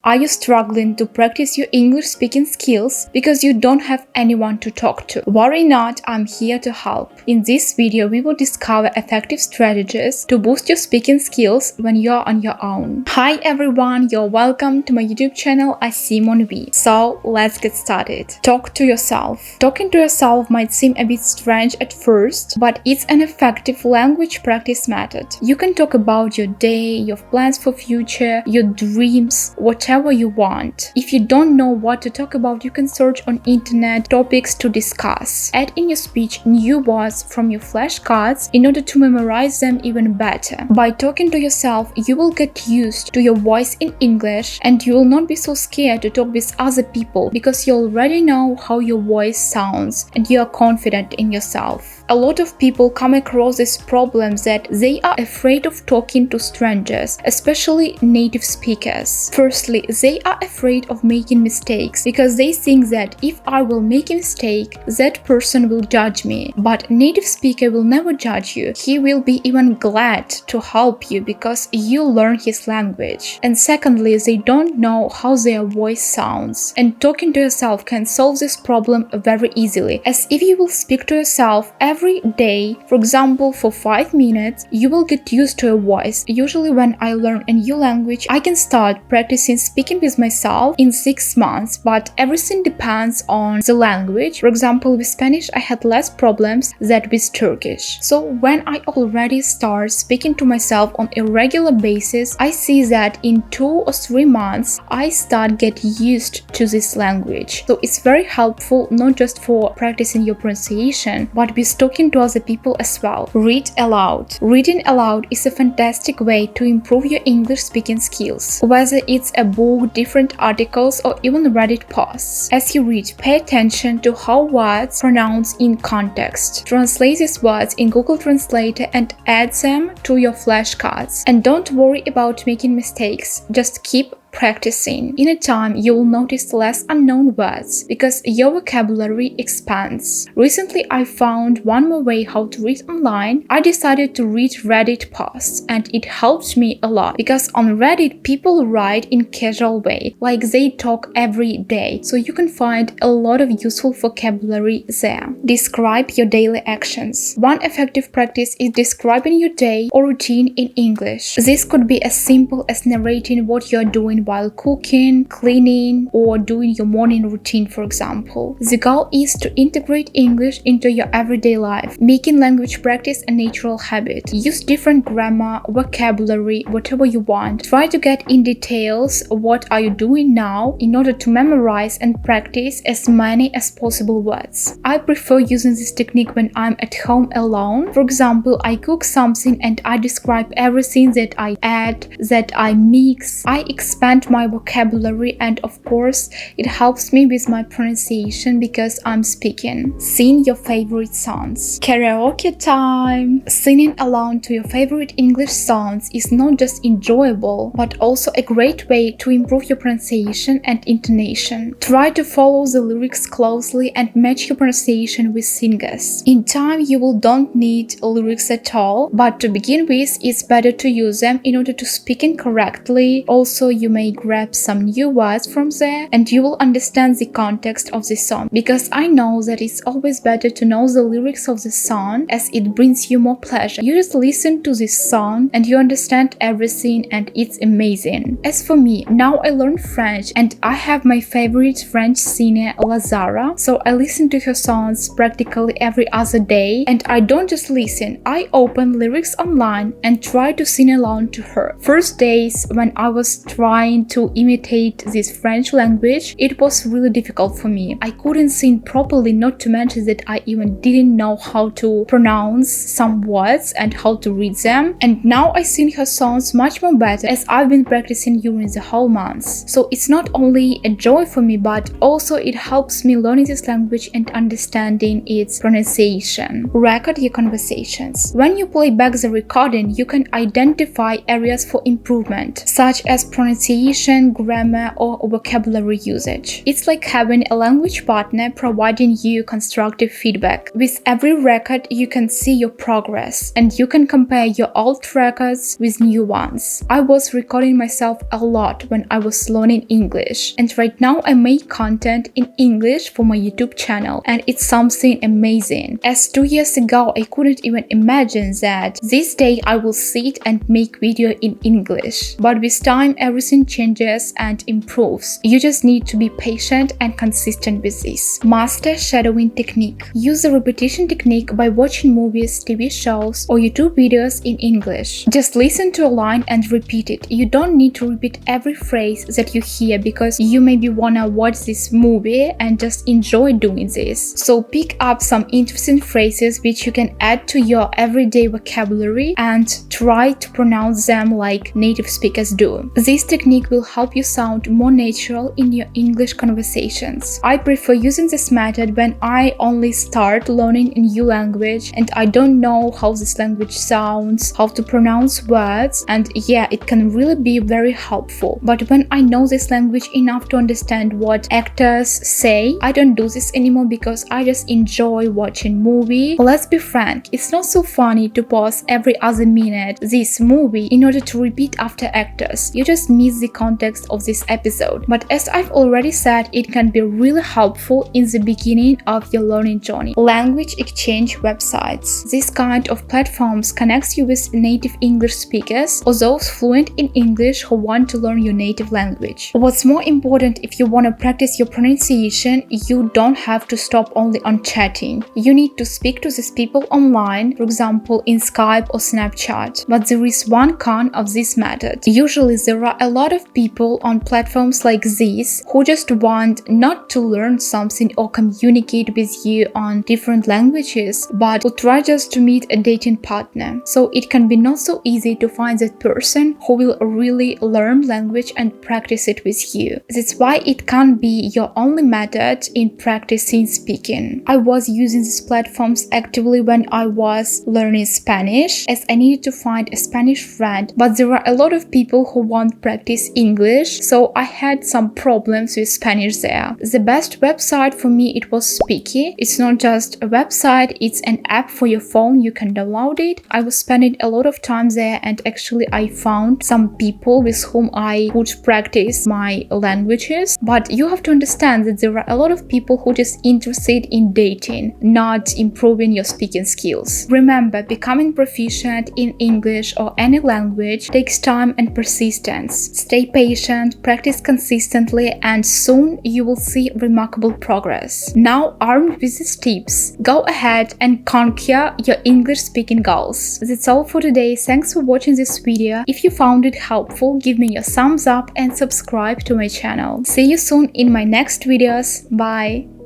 Are you struggling to practice your English speaking skills because you don't have anyone to talk to? Worry not, I'm here to help. In this video, we will discover effective strategies to boost your speaking skills when you're on your own. Hi everyone, you're welcome to my YouTube channel, Simon V. So let's get started. Talk to yourself. Talking to yourself might seem a bit strange at first, but it's an effective language practice method. You can talk about your day, your plans for future, your dreams, whatever you want. If you don't know what to talk about, you can search on internet topics to discuss. Add in your speech new words from your flashcards in order to memorize them even better. By talking to yourself, you will get used to your voice in English and you will not be so scared to talk with other people because you already know how your voice sounds and you are confident in yourself. A lot of people come across this problem that they are afraid of talking to strangers, especially native speakers. Firstly, they are afraid of making mistakes because they think that if I will make a mistake, that person will judge me. But native speaker will never judge you. He will be even glad to help you because you learn his language. And secondly, they don't know how their voice sounds. And talking to yourself can solve this problem very easily, as if you will speak to yourself every day, for example, for 5 minutes, you will get used to your voice. Usually when I learn a new language, I can start practicing speaking with myself in 6 months, but everything depends on the language. For example, with Spanish, I had less problems than with Turkish. So when I already start speaking to myself on a regular basis, I see that in 2 or 3 months, I start getting used to this language. So it's very helpful not just for practicing your pronunciation, but with talking to other people as well. Read aloud. Reading aloud is a fantastic way to improve your English speaking skills, whether it's a book, different articles, or even Reddit posts. As you read, pay attention to how words pronounce in context. Translate these words in Google Translator and add them to your flashcards. And don't worry about making mistakes, just keep practicing. In a time, you will notice less unknown words because your vocabulary expands. Recently, I found one more way how to read online. I decided to read Reddit posts and it helped me a lot because on Reddit, people write in casual way, like they talk every day. So you can find a lot of useful vocabulary there. Describe your daily actions. One effective practice is describing your day or routine in English. This could be as simple as narrating what you're doing while cooking, cleaning, or doing your morning routine, for example. The goal is to integrate English into your everyday life, making language practice a natural habit. Use different grammar, vocabulary, whatever you want. Try to get in details what are you doing now in order to memorize and practice as many as possible words. I prefer using this technique when I'm at home alone. For example, I cook something and I describe everything that I add, that I mix. I expand my vocabulary and of course it helps me with my pronunciation because I'm speaking. Sing your favorite songs. Karaoke time! Singing along to your favorite English songs is not just enjoyable but also a great way to improve your pronunciation and intonation. Try to follow the lyrics closely and match your pronunciation with singers. In time you will don't need lyrics at all, but to begin with it's better to use them in order to speak correctly. Also you may grab some new words from there and you will understand the context of the song, because I know that it's always better to know the lyrics of the song as it brings you more pleasure. You just listen to this song and you understand everything and it's amazing. As for me, now I learn French and I have my favorite French singer Lazara, so I listen to her songs practically every other day and I don't just listen, I open lyrics online and try to sing along to her. First days when I was trying to imitate this French language, it was really difficult for me. I couldn't sing properly, not to mention that I even didn't know how to pronounce some words and how to read them. And now I sing her songs much more better as I've been practicing during the whole months. So it's not only a joy for me, but also it helps me learning this language and understanding its pronunciation. Record your conversations. When you play back the recording, you can identify areas for improvement, such as pronunciation pronunciation, grammar, or vocabulary usage. It's like having a language partner providing you constructive feedback. With every record, you can see your progress, and you can compare your old records with new ones. I was recording myself a lot when I was learning English, and right now I make content in English for my YouTube channel, and it's something amazing. As 2 years ago, I couldn't even imagine that this day I will sit and make video in English. But with time, everything changes and improves. You just need to be patient and consistent with this. Master shadowing technique. Use the repetition technique by watching movies, TV shows, or YouTube videos in English. Just listen to a line and repeat it. You don't need to repeat every phrase that you hear because you maybe wanna watch this movie and just enjoy doing this. So pick up some interesting phrases which you can add to your everyday vocabulary and try to pronounce them like native speakers do. This technique will help you sound more natural in your English conversations. I prefer using this method when I only start learning a new language and I don't know how this language sounds, how to pronounce words, and yeah, it can really be very helpful. But when I know this language enough to understand what actors say, I don't do this anymore because I just enjoy watching movie. Let's be frank, it's not so funny to pause every other minute this movie in order to repeat after actors. You just miss the context of this episode. But as I've already said, it can be really helpful in the beginning of your learning journey. Language exchange websites. This kind of platforms connects you with native English speakers or those fluent in English who want to learn your native language. What's more important, if you want to practice your pronunciation, you don't have to stop only on chatting. You need to speak to these people online, for example in Skype or Snapchat. But there is one con of this method. Usually there are a lot of people on platforms like these who just want not to learn something or communicate with you on different languages, but who try just to meet a dating partner. So it can be not so easy to find that person who will really learn language and practice it with you. That's why it can't be your only method in practicing speaking. I was using these platforms actively when I was learning Spanish, as I needed to find a Spanish friend, but there are a lot of people who want to practice English, so I had some problems with Spanish there. The best website for me, it was Speaky. It's not just a website, it's an app for your phone, you can download it. I was spending a lot of time there, and actually I found some people with whom I would practice my languages. But you have to understand that there are a lot of people who just interested in dating, not improving your speaking skills. Remember, becoming proficient in English or any language takes time and persistence. Stay patient, practice consistently, and soon you will see remarkable progress. Now, armed with these tips, go ahead and conquer your English speaking goals. That's all for today. Thanks for watching this video. If you found it helpful, give me a thumbs up and subscribe to my channel. See you soon in my next videos. Bye!